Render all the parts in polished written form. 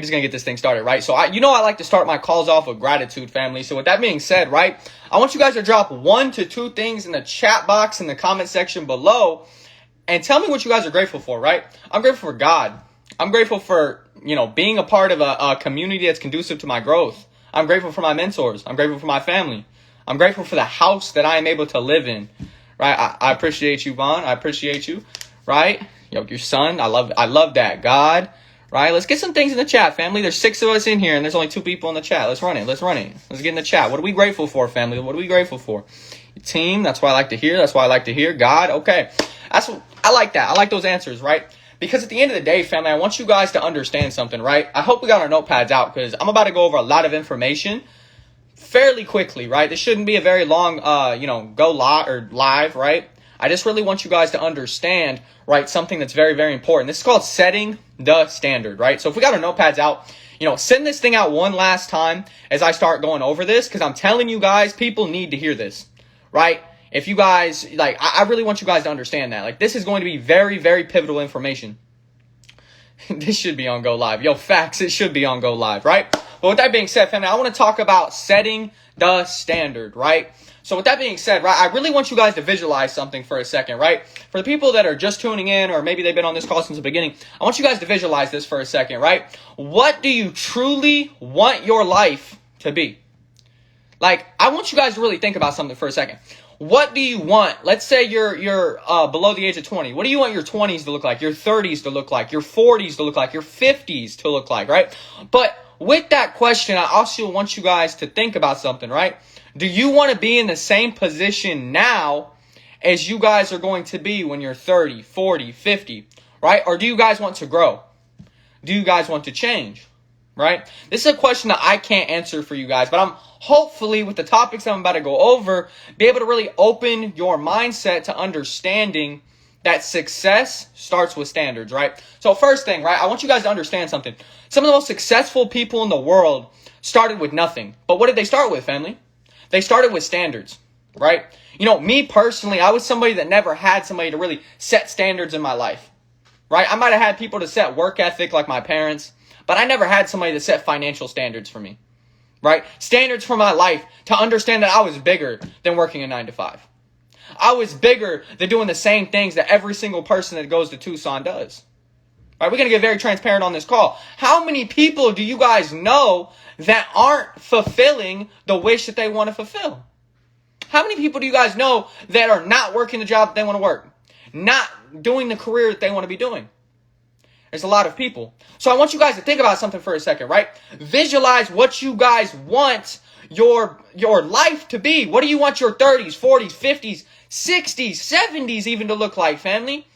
just gonna get this thing started, right? So I like to start my calls off with gratitude, family. So with that being said, right, I want you guys to drop 1 to 2 things in the chat box in the comment section below and tell me what you guys are grateful for, right? I'm grateful for God. I'm grateful for, being a part of a community that's conducive to my growth. I'm grateful for my mentors. I'm grateful for my family. I'm grateful for the house that I am able to live in, right? I appreciate you, Vaughn. I appreciate you, right? Your son. I love that. God, right? Let's get some things in the chat, family. There's 6 of us in here, and there's only 2 people in the chat. Let's run it. Let's get in the chat. What are we grateful for, family? What are we grateful for? Your team. That's what I like to hear. God. Okay. I like that. I like those answers, right? Because at the end of the day, family, I want you guys to understand something, right? I hope we got our notepads out because I'm about to go over a lot of information fairly quickly, right? This shouldn't be a very long, live, right? I just really want you guys to understand, right, something that's very, very important. This is called setting the standard, right? So if we got our notepads out, send this thing out one last time as I start going over this because I'm telling you guys, people need to hear this, right? If you guys, I really want you guys to understand that. This is going to be very, very pivotal information. This should be on Go Live. Yo, facts, it should be on Go Live, right? But with that being said, family, I want to talk about setting the standard, right? So with that being said, right, I really want you guys to visualize something for a second, right? For the people that are just tuning in, or maybe they've been on this call since the beginning, I want you guys to visualize this for a second, right? What do you truly want your life to be? I want you guys to really think about something for a second. What do you want? Let's say you're below the age of 20. What do you want your 20s to look like? Your 30s to look like? Your 40s to look like? Your 50s to look like, right? But with that question, I also want you guys to think about something, right? Do you want to be in the same position now as you guys are going to be when you're 30, 40, 50, right? Or do you guys want to grow? Do you guys want to change, right? This is a question that I can't answer for you guys, but I'm hopefully with the topics I'm about to go over, be able to really open your mindset to understanding that success starts with standards, right? So first thing, right, I want you guys to understand something. Some of the most successful people in the world started with nothing. But what did they start with, family? They started with standards, right? Me personally, I was somebody that never had somebody to really set standards in my life, right? I might have had people to set work ethic like my parents, but I never had somebody to set financial standards for me, right? Standards for my life to understand that I was bigger than working a 9 to 5. I was bigger than doing the same things that every single person that goes to Tucson does. All right, we're going to get very transparent on this call. How many people do you guys know that aren't fulfilling the wish that they want to fulfill? How many people do you guys know that are not working the job that they want to work? Not doing the career that they want to be doing? There's a lot of people. So I want you guys to think about something for a second, right? Visualize what you guys want your life to be. What do you want your 30s, 40s, 50s, 60s, 70s even to look like, family?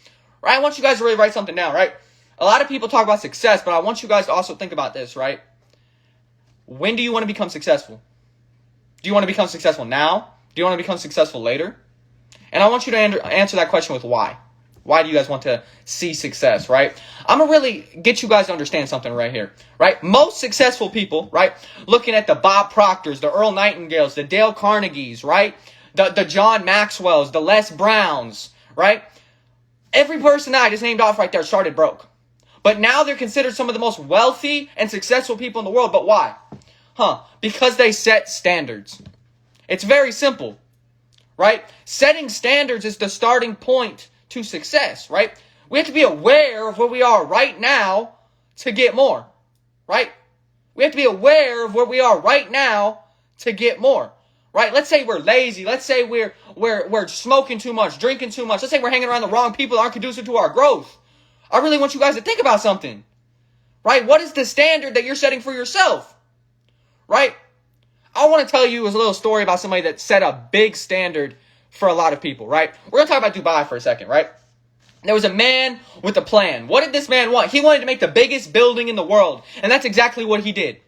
Right? I want you guys to really write something down, right? A lot of people talk about success, but I want you guys to also think about this, right? When do you want to become successful? Do you want to become successful now? Do you want to become successful later? And I want you to answer that question with why. Why do you guys want to see success, right? I'm going to really get you guys to understand something right here, right? Most successful people, right? Looking at the Bob Proctors, the Earl Nightingales, the Dale Carnegies, right? The John Maxwells, the Les Browns, right? Every person that I just named off right there started broke. But now they're considered some of the most wealthy and successful people in the world. But why? Because they set standards. It's very simple, right? Setting standards is the starting point to success, right? We have to be aware of where we are right now to get more, right? We have to be aware of where we are right now to get more, right? Let's say we're lazy. Let's say we're smoking too much, drinking too much. Let's say we're hanging around the wrong people that aren't conducive to our growth. I really want you guys to think about something, right? What is the standard that you're setting for yourself, right? I want to tell you a little story about somebody that set a big standard for a lot of people, right? We're going to talk about Dubai for a second, right? There was a man with a plan. What did this man want? He wanted to make the biggest building in the world, and that's exactly what he did.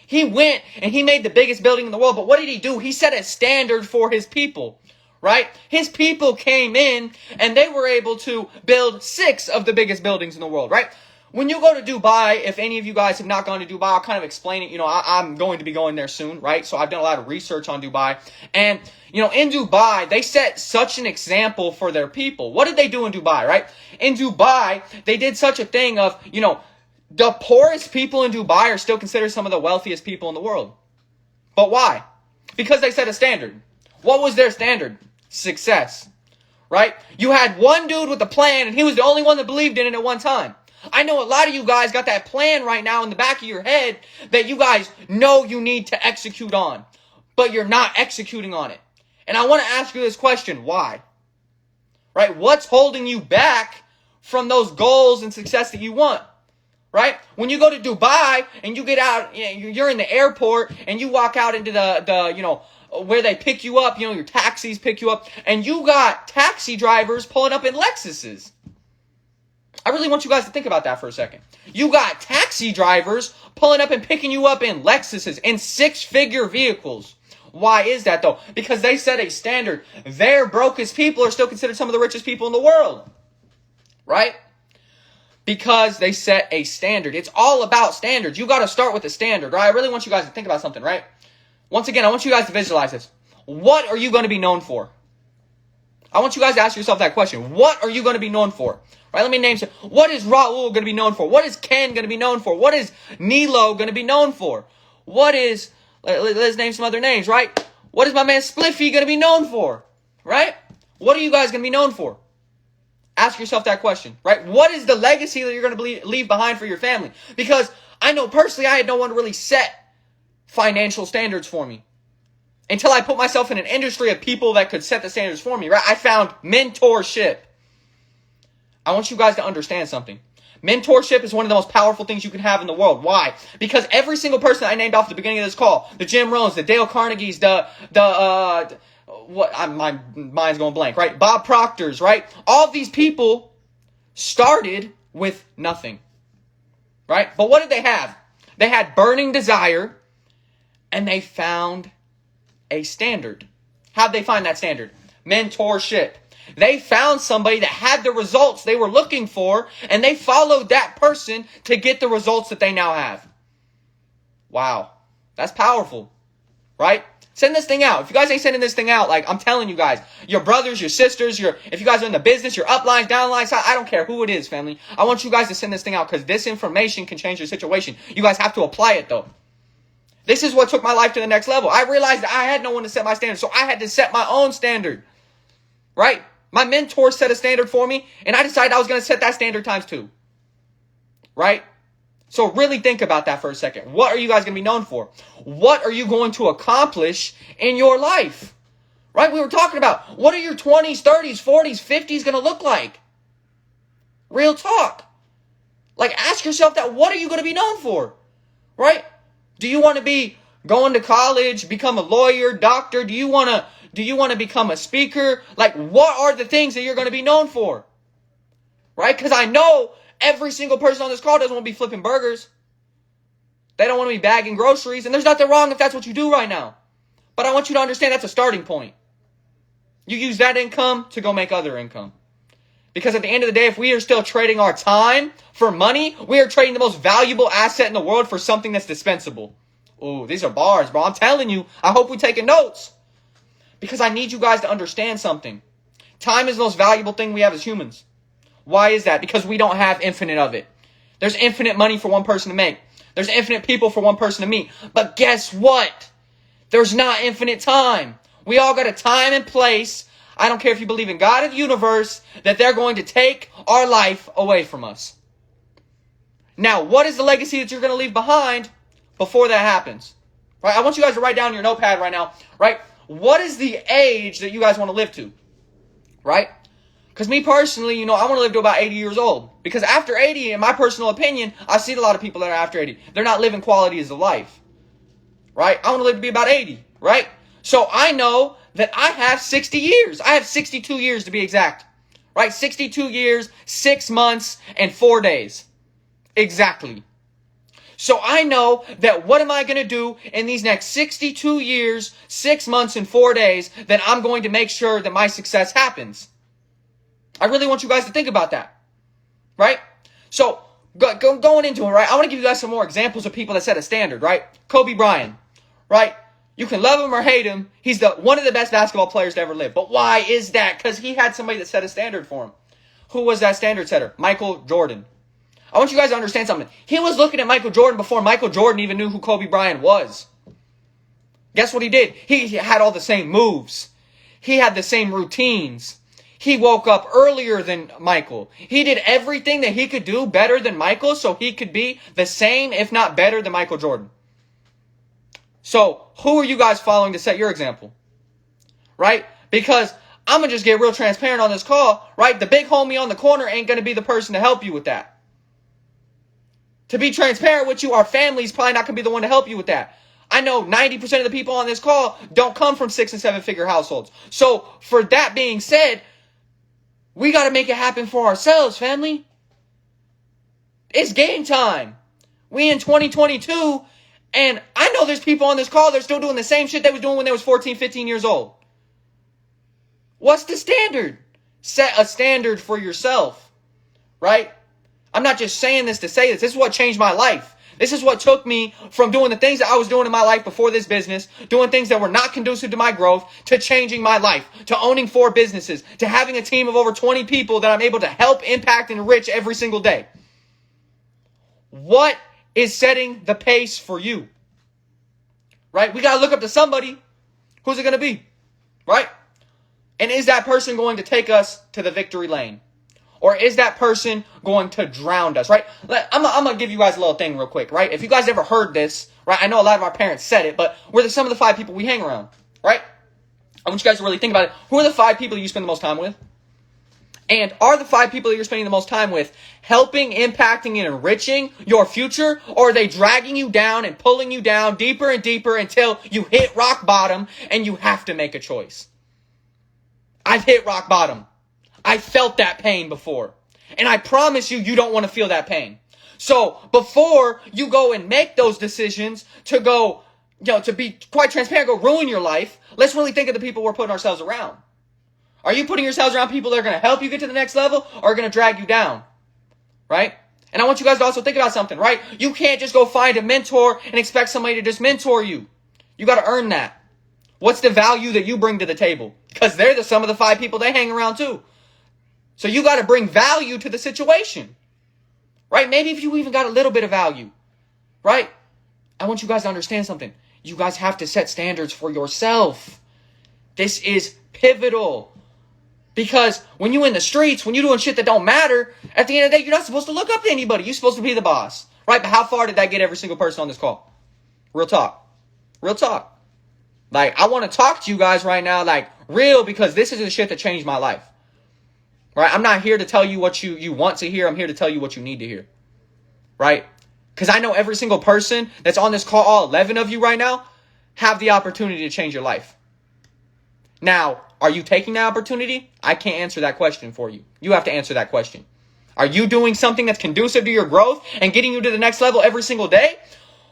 He went and he made the biggest building in the world, but what did he do? He set a standard for his people, right? His people came in and they were able to build 6 of the biggest buildings in the world, right? When you go to Dubai, if any of you guys have not gone to Dubai, I'll kind of explain it. I'm going to be going there soon, right? So I've done a lot of research on Dubai. And, in Dubai, they set such an example for their people. What did they do in Dubai, right? In Dubai, they did such a thing of, The poorest people in Dubai are still considered some of the wealthiest people in the world. But why? Because they set a standard. What was their standard? Success. Right? You had one dude with a plan, and he was the only one that believed in it at one time. I know a lot of you guys got that plan right now in the back of your head that you guys know you need to execute on, but you're not executing on it. And I want to ask you this question. Why? Right? What's holding you back from those goals and success that you want? Right? When you go to Dubai and you get out, you're in the airport and you walk out into the where they pick you up, your taxis pick you up, and you got taxi drivers pulling up in Lexuses. I really want you guys to think about that for a second. You got taxi drivers pulling up and picking you up in Lexuses, in six-figure vehicles. Why is that though? Because they set a standard. Their brokest people are still considered some of the richest people in the world. Right? Because they set a standard. It's all about standards. You got to start with a standard, right? I really want you guys to think about something, right? Once again, I want you guys to visualize this. What are you going to be known for? I want you guys to ask yourself that question. What are you going to be known for? Right? Let me name some. What is Raul going to be known for? What is Ken going to be known for? What is Nilo going to be known for? What is, let's name some other names, right? What is my man Spliffy going to be known for? Right? What are you guys going to be known for? Ask yourself that question, right? What is the legacy that you're going to leave behind for your family? Because I know personally I had no one to really set financial standards for me until I put myself in an industry of people that could set the standards for me, right? I found mentorship. I want you guys to understand something. Mentorship is one of the most powerful things you can have in the world. Why? Because every single person I named off at the beginning of this call, the Jim Rohns, the Dale Carnegies, my mind's going blank, right? Bob Proctor's, right? All of these people started with nothing, right? But what did they have? They had burning desire, and they found a standard. How'd they find that standard? Mentorship. They found somebody that had the results they were looking for, and they followed that person to get the results that they now have. Wow. That's powerful, right? Send this thing out. If you guys ain't sending this thing out, like I'm telling you guys, your brothers, your sisters, if you guys are in the business, your uplines, downlines, I don't care who it is, family. I want you guys to send this thing out because this information can change your situation. You guys have to apply it though. This is what took my life to the next level. I realized that I had no one to set my standard, so I had to set my own standard, right? My mentor set a standard for me, and I decided I was going to set that standard times 2, right? So really think about that for a second. What are you guys going to be known for? What are you going to accomplish in your life? Right? We were talking about what are your 20s, 30s, 40s, 50s going to look like? Real talk. Like ask yourself that. What are you going to be known for? Right? Do you want to be going to college, become a lawyer, doctor? Do you want to become a speaker? Like what are the things that you're going to be known for? Right? Because I know every single person on this call doesn't want to be flipping burgers. They don't want to be bagging groceries. And there's nothing wrong if that's what you do right now. But I want you to understand that's a starting point. You use that income to go make other income. Because at the end of the day, if we are still trading our time for money, we are trading the most valuable asset in the world for something that's dispensable. Ooh, these are bars, bro. I'm telling you. I hope we're taking notes. Because I need you guys to understand something. Time is the most valuable thing we have as humans. Why is that? Because we don't have infinite of it. There's infinite money for one person to make. There's infinite people for one person to meet. But guess what? There's not infinite time. We all got a time and place. I don't care if you believe in God or the universe, that they're going to take our life away from us. Now, what is the legacy that you're going to leave behind before that happens? Right? I want you guys to write down your notepad right now. Right? What is the age that you guys want to live to? Right? Because me personally, I want to live to about 80 years old. Because after 80, in my personal opinion, I've seen a lot of people that are after 80. They're not living qualities of life. Right? I want to live to be about 80. Right? So I know that I have 60 years. I have 62 years to be exact. Right? 62 years, 6 months, and 4 days. Exactly. So I know that what am I going to do in these next 62 years, 6 months, and 4 days that I'm going to make sure that my success happens. I really want you guys to think about that. Right? So going into it, right? I want to give you guys some more examples of people that set a standard, right? Kobe Bryant, right? You can love him or hate him. He's one of the best basketball players to ever live. But why is that? Because he had somebody that set a standard for him. Who was that standard setter? Michael Jordan. I want you guys to understand something. He was looking at Michael Jordan before Michael Jordan even knew who Kobe Bryant was. Guess what he did? He had all the same moves. He had the same routines. He woke up earlier than Michael. He did everything that he could do better than Michael so he could be the same, if not better, than Michael Jordan. So, who are you guys following to set your example? Right? Because I'm going to just get real transparent on this call, right? The big homie on the corner ain't going to be the person to help you with that. To be transparent with you, our family's probably not going to be the one to help you with that. I know 90% of the people on this call don't come from 6- and 7-figure households. So, for that being said, we got to make it happen for ourselves, family. It's game time. We in 2022, and I know there's people on this call that are still doing the same shit they was doing when they was 14, 15 years old. What's the standard? Set a standard for yourself, right? I'm not just saying this to say this. This is what changed my life. This is what took me from doing the things that I was doing in my life before this business, doing things that were not conducive to my growth, to changing my life, to owning 4 businesses, to having a team of over 20 people that I'm able to help, impact, and enrich every single day. What is setting the pace for you? Right? We got to look up to somebody. Who's it going to be? Right? And is that person going to take us to the victory lane? Or is that person going to drown us, right? I'm going to give you guys a little thing real quick, right? If you guys ever heard this, right? I know a lot of our parents said it, but we're some of the 5 people we hang around, right? I want you guys to really think about it. Who are the 5 people you spend the most time with? And are the 5 people that you're spending the most time with helping, impacting, and enriching your future? Or are they dragging you down and pulling you down deeper and deeper until you hit rock bottom and you have to make a choice? I've hit rock bottom. I felt that pain before. And I promise you, you don't want to feel that pain. So before you go and make those decisions to go, to be quite transparent, go ruin your life, let's really think of the people we're putting ourselves around. Are you putting yourselves around people that are going to help you get to the next level or are going to drag you down? Right? And I want you guys to also think about something, right? You can't just go find a mentor and expect somebody to just mentor you. You got to earn that. What's the value that you bring to the table? Because they're some of the 5 people they hang around too. So you got to bring value to the situation, right? Maybe if you even got a little bit of value, right? I want you guys to understand something. You guys have to set standards for yourself. This is pivotal because when you're in the streets, when you're doing shit that don't matter, at the end of the day, you're not supposed to look up to anybody. You're supposed to be the boss, right? But how far did that get every single person on this call? Real talk. Real talk. Like, I want to talk to you guys right now, like, real, because this is the shit that changed my life. Right? I'm not here to tell you what you want to hear. I'm here to tell you what you need to hear. Right? Because I know every single person that's on this call, all 11 of you right now, have the opportunity to change your life. Now, are you taking that opportunity? I can't answer that question for you. You have to answer that question. Are you doing something that's conducive to your growth and getting you to the next level every single day?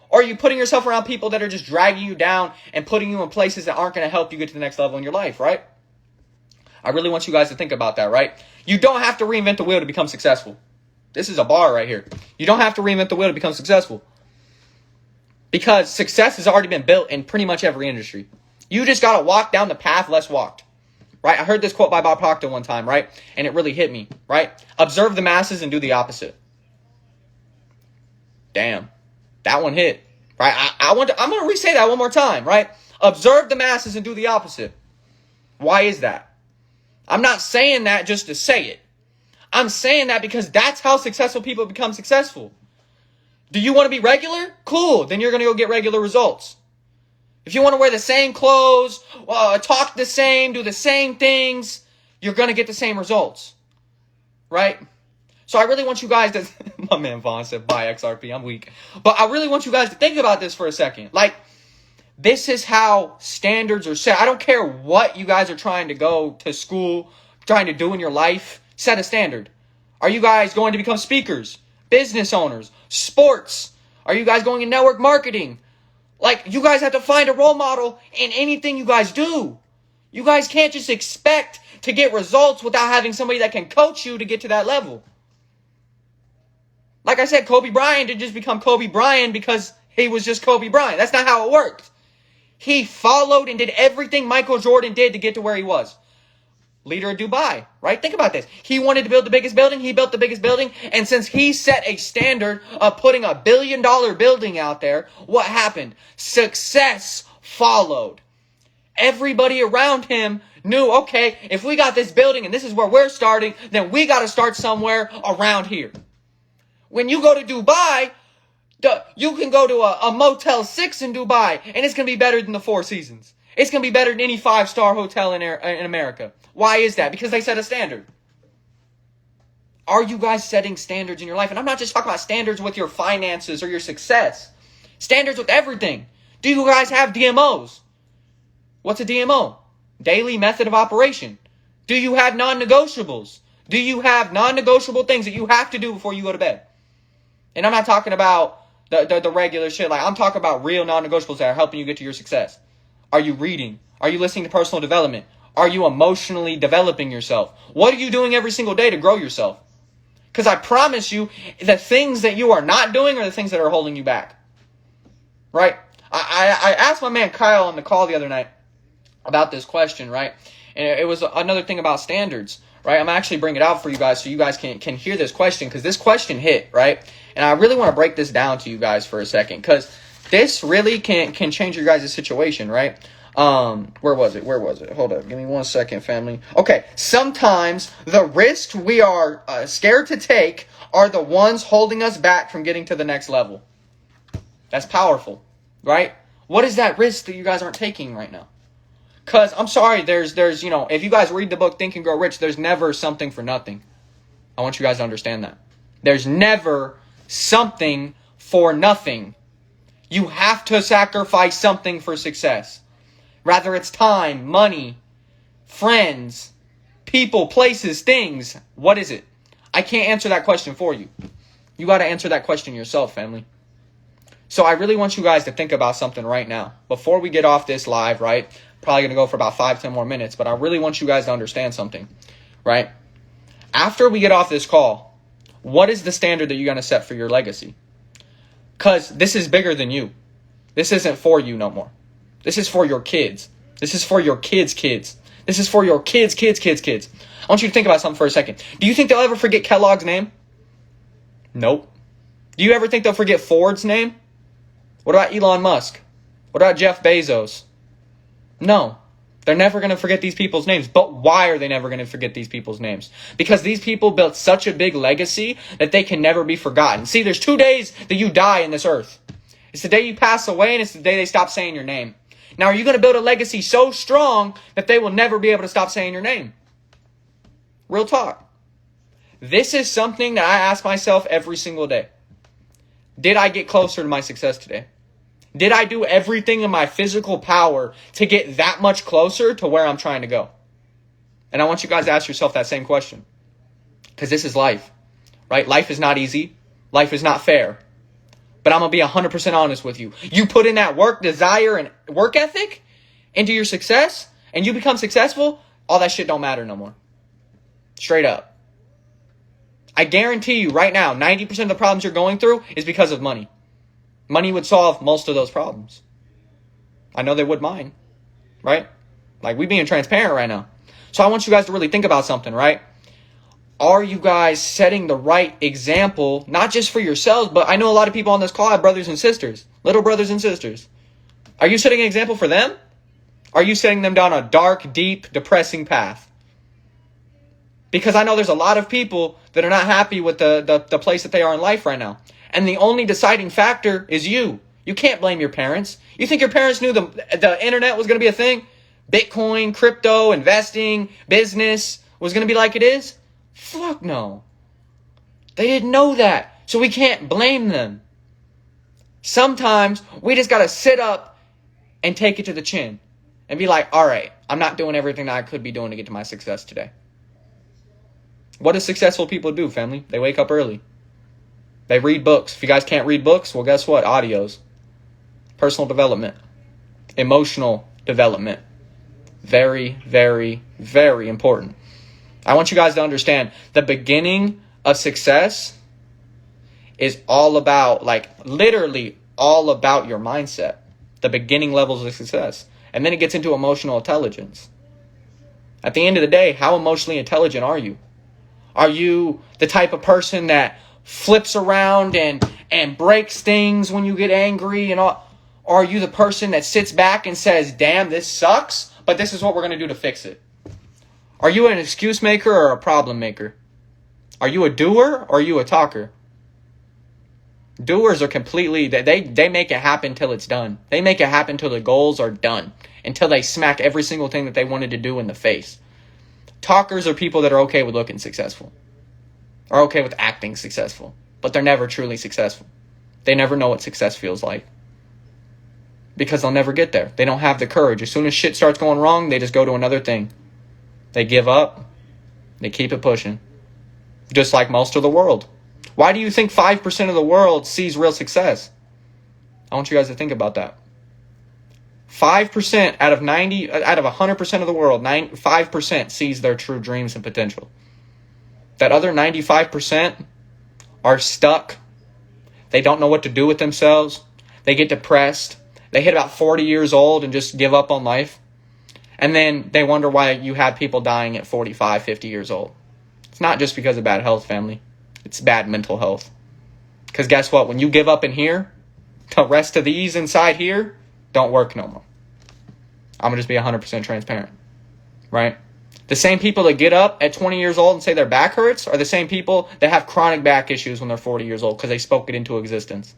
Or are you putting yourself around people that are just dragging you down and putting you in places that aren't going to help you get to the next level in your life, right? I really want you guys to think about that, right? You don't have to reinvent the wheel to become successful. This is a bar right here. You don't have to reinvent the wheel to become successful. Because success has already been built in pretty much every industry. You just got to walk down the path less walked. Right? I heard this quote by Bob Proctor one time, right? And it really hit me, right? Observe the masses and do the opposite. Damn. That one hit. Right? I'm going to re-say that one more time, right? Observe the masses and do the opposite. Why is that? I'm not saying that just to say it. I'm saying that because that's how successful people become successful. Do you want to be regular? Cool. Then you're going to go get regular results. If you want to wear the same clothes, talk the same, do the same things, you're going to get the same results. Right? So I really want you guys to... My man Vaughn said, bye XRP, I'm weak. But I really want you guys to think about this for a second. Like, this is how standards are set. I don't care what you guys are trying to go to school, trying to do in your life. Set a standard. Are you guys going to become speakers, business owners, sports? Are you guys going in network marketing? Like, you guys have to find a role model in anything you guys do. You guys can't just expect to get results without having somebody that can coach you to get to that level. Like I said, Kobe Bryant didn't just become Kobe Bryant because he was just Kobe Bryant. That's not how it worked. He followed and did everything Michael Jordan did to get to where he was. leader of Dubai, right? Think about this. He wanted to build the biggest building. He built the biggest building. And since he set a standard of putting $1 billion building out there, what happened? Success followed. Everybody around him knew, okay, if we got this building and this is where we're starting, then we got to start somewhere around here. When you go to Dubai, you can go to a Motel 6 in Dubai, and it's going to be better than the Four Seasons. It's going to be better than any 5-star hotel in America. Why is that? Because they set a standard. Are you guys setting standards in your life? And I'm not just talking about standards with your finances or your success. Standards with everything. Do you guys have DMOs? What's a DMO? Daily method of operation. Do you have non-negotiables? Do you have non-negotiable things that you have to do before you go to bed? And I'm not talking about the regular shit. Like, I'm talking about real non-negotiables that are helping you get to your success. Are you reading? Are you listening to personal development? Are you emotionally developing yourself? What are you doing every single day to grow yourself? Because I promise you, the things that you are not doing are the things that are holding you back. Right? I asked my man Kyle on the call the other night about this question, right? And it was another thing about standards, right? I'm actually bringing it out for you guys so you guys can hear this question, because this question hit, right? And I really want to break this down to you guys for a second, because this really can change your guys' situation, right? Where was it? Hold up. Give me 1 second, family. Okay. Sometimes the risks we are scared to take are the ones holding us back from getting to the next level. That's powerful, right? What is that risk that you guys aren't taking right now? Because, I'm sorry, there's if you guys read the book Think and Grow Rich, there's never something for nothing. I want you guys to understand that. There's never something for nothing. You have to sacrifice something for success. Rather it's time, money, friends, people, places, things. What is it? I can't answer that question for you. You got to answer that question yourself, family. So I really want you guys to think about something right now. Before we get off this live, right? Probably going to go for about 5-10 more minutes, but I really want you guys to understand something, right? After we get off this call, what is the standard that you're going to set for your legacy? Because this is bigger than you. This isn't for you no more. This is for your kids. This is for your kids' kids. This is for your kids' kids' kids' kids. I want you to think about something for a second. Do you think they'll ever forget Kellogg's name? Nope. Do you ever think they'll forget Ford's name? What about Elon Musk? What about Jeff Bezos? No. They're never going to forget these people's names. But why are they never going to forget these people's names? Because these people built such a big legacy that they can never be forgotten. See, there's 2 days that you die in this earth. It's the day you pass away, and it's the day they stop saying your name. Now, are you going to build a legacy so strong that they will never be able to stop saying your name? Real talk. This is something that I ask myself every single day. Did I get closer to my success today? Did I do everything in my physical power to get that much closer to where I'm trying to go? And I want you guys to ask yourself that same question. Because this is life, right? Life is not easy. Life is not fair. But I'm going to be 100% honest with you. You put in that work, desire, and work ethic into your success, and you become successful, all that shit don't matter no more. Straight up. I guarantee you right now, 90% of the problems you're going through is because of money. Money would solve most of those problems. I know they would mine, right? Like, we being transparent right now. So I want you guys to really think about something, right? Are you guys setting the right example, not just for yourselves, but I know a lot of people on this call have brothers and sisters, little brothers and sisters. Are you setting an example for them? Are you setting them down a dark, deep, depressing path? Because I know there's a lot of people that are not happy with the place that they are in life right now. And the only deciding factor is you. You can't blame your parents. You think your parents knew the internet was going to be a thing? Bitcoin, crypto, investing, business was going to be like it is? Fuck no. They didn't know that. So we can't blame them. Sometimes we just got to sit up and take it to the chin. And be like, all right, I'm not doing everything that I could be doing to get to my success today. What do successful people do, family? They wake up early. They read books. If you guys can't read books, well, guess what? Audios. Personal development. Emotional development. Very, very, very important. I want you guys to understand the beginning of success is all about, like, literally all about your mindset. The beginning levels of success. And then it gets into emotional intelligence. At the end of the day, how emotionally intelligent are you? Are you the type of person that flips around and breaks things when you get angry and all? Or are you the person that sits back and says, damn, this sucks, but this is what we're going to do to fix it? Are you an excuse maker or a problem maker? Are you a doer or are you a talker? Doers are completely, they make it happen till it's done. They make it happen till the goals are done. Until they smack every single thing that they wanted to do in the face. Talkers are people that are okay with looking successful. Are okay with acting successful. But they're never truly successful. They never know what success feels like. Because they'll never get there. They don't have the courage. As soon as shit starts going wrong, they just go to another thing. They give up. They keep it pushing. Just like most of the world. Why do you think 5% of the world sees real success? I want you guys to think about that. 5% out of 100% of the world, 5% sees their true dreams and potential. That other 95% are stuck. They don't know what to do with themselves. They get depressed. They hit about 40 years old and just give up on life. And then they wonder why you have people dying at 45, 50 years old. It's not just because of bad health, family. It's bad mental health. Because guess what? When you give up in here, the rest of these inside here don't work no more. I'm going to just be 100% transparent. Right? The same people that get up at 20 years old and say their back hurts are the same people that have chronic back issues when they're 40 years old because they spoke it into existence.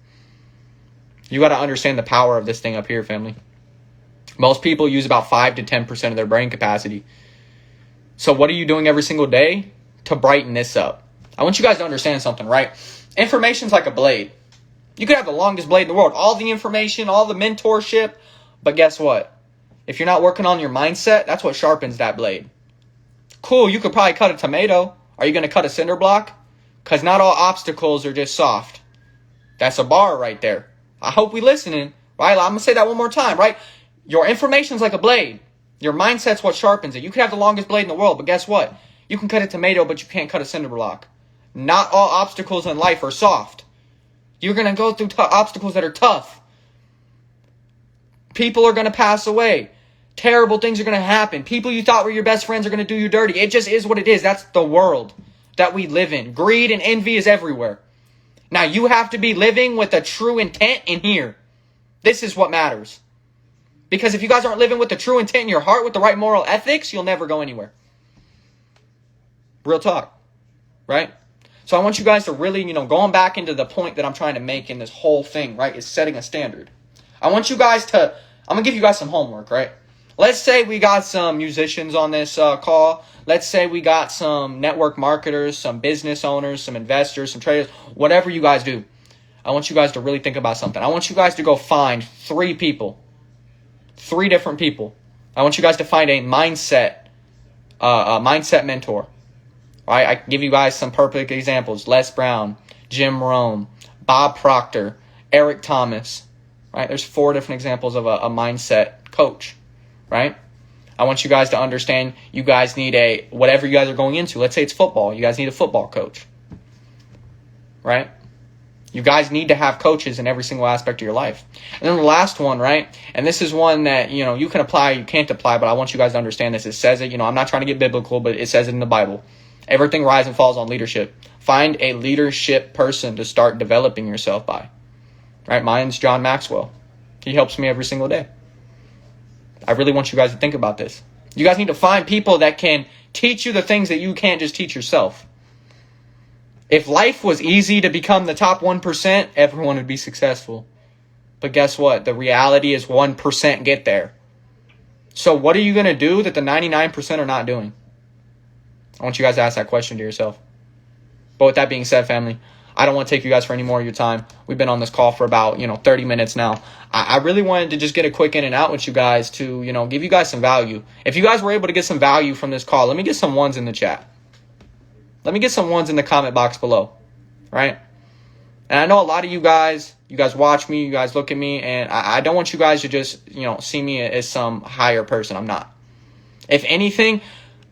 You got to understand the power of this thing up here, family. Most people use about 5 to 10% of their brain capacity. So what are you doing every single day to brighten this up? I want you guys to understand something, right? Information's like a blade. You could have the longest blade in the world. All the information, all the mentorship. But guess what? If you're not working on your mindset, that's what sharpens that blade. Cool, you could probably cut a tomato. Are you going to cut a cinder block? Because not all obstacles are just soft. That's a bar right there. I hope we listening. Right? I'm going to say that one more time, right? Your information's like a blade. Your mindset's what sharpens it. You could have the longest blade in the world, but guess what? You can cut a tomato, but you can't cut a cinder block. Not all obstacles in life are soft. You're going to go through obstacles that are tough. People are going to pass away. Terrible things are going to happen. People you thought were your best friends are going to do you dirty. It just is what it is. That's the world that we live in. Greed and envy is everywhere. Now you have to be living with a true intent in here. This is what matters. Because if you guys aren't living with the true intent in your heart, with the right moral ethics, you'll never go anywhere. Real talk. Right? So I want you guys to really, going back into the point that I'm trying to make in this whole thing, right, is setting a standard. I want you guys to, I'm going to give you guys some homework, right? Let's say we got some musicians on this call. Let's say we got some network marketers, some business owners, some investors, some traders, whatever you guys do. I want you guys to really think about something. I want you guys to go find 3 people, 3 different people. I want you guys to find a mindset mentor. Right? I can give you guys some perfect examples. Les Brown, Jim Rohn, Bob Proctor, Eric Thomas. Right? There's 4 different examples of a mindset coach. Right? I want you guys to understand you guys need whatever you guys are going into. Let's say it's football. You guys need a football coach. Right? You guys need to have coaches in every single aspect of your life. And then the last one, right? And this is one that, you can apply, you can't apply, but I want you guys to understand this. It says it, I'm not trying to get biblical, but it says it in the Bible. Everything rises and falls on leadership. Find a leadership person to start developing yourself by. Right? Mine's John Maxwell. He helps me every single day. I really want you guys to think about this. You guys need to find people that can teach you the things that you can't just teach yourself. If life was easy to become the top 1%, everyone would be successful. But guess what? The reality is 1% get there. So what are you going to do that the 99% are not doing? I want you guys to ask that question to yourself. But with that being said, family, I don't want to take you guys for any more of your time. We've been on this call for about, 30 minutes now. I really wanted to just get a quick in and out with you guys to, give you guys some value. If you guys were able to get some value from this call, let me get some ones in the chat. Let me get some ones in the comment box below. Right? And I know a lot of you guys watch me, you guys look at me, and I don't want you guys to just, see me as some higher person. I'm not. If anything,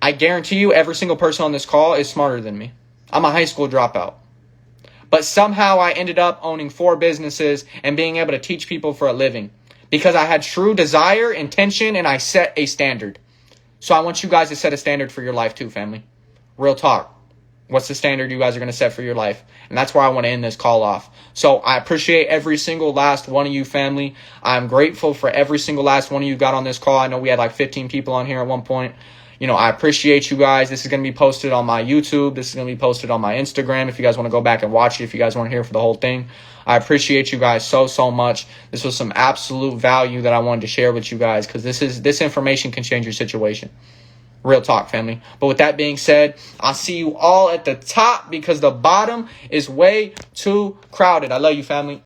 I guarantee you every single person on this call is smarter than me. I'm a high school dropout. But somehow I ended up owning 4 businesses and being able to teach people for a living. Because I had true desire, intention, and I set a standard. So I want you guys to set a standard for your life too, family. Real talk. What's the standard you guys are going to set for your life? And that's where I want to end this call off. So I appreciate every single last one of you, family. I'm grateful for every single last one of you got on this call. I know we had like 15 people on here at one point. I appreciate you guys. This is going to be posted on my YouTube. This is going to be posted on my Instagram if you guys want to go back and watch it, if you guys weren't here for the whole thing. I appreciate you guys so much. This was some absolute value that I wanted to share with you guys, because this information can change your situation. Real talk, family. But with that being said, I'll see you all at the top, because the bottom is way too crowded. I love you, family.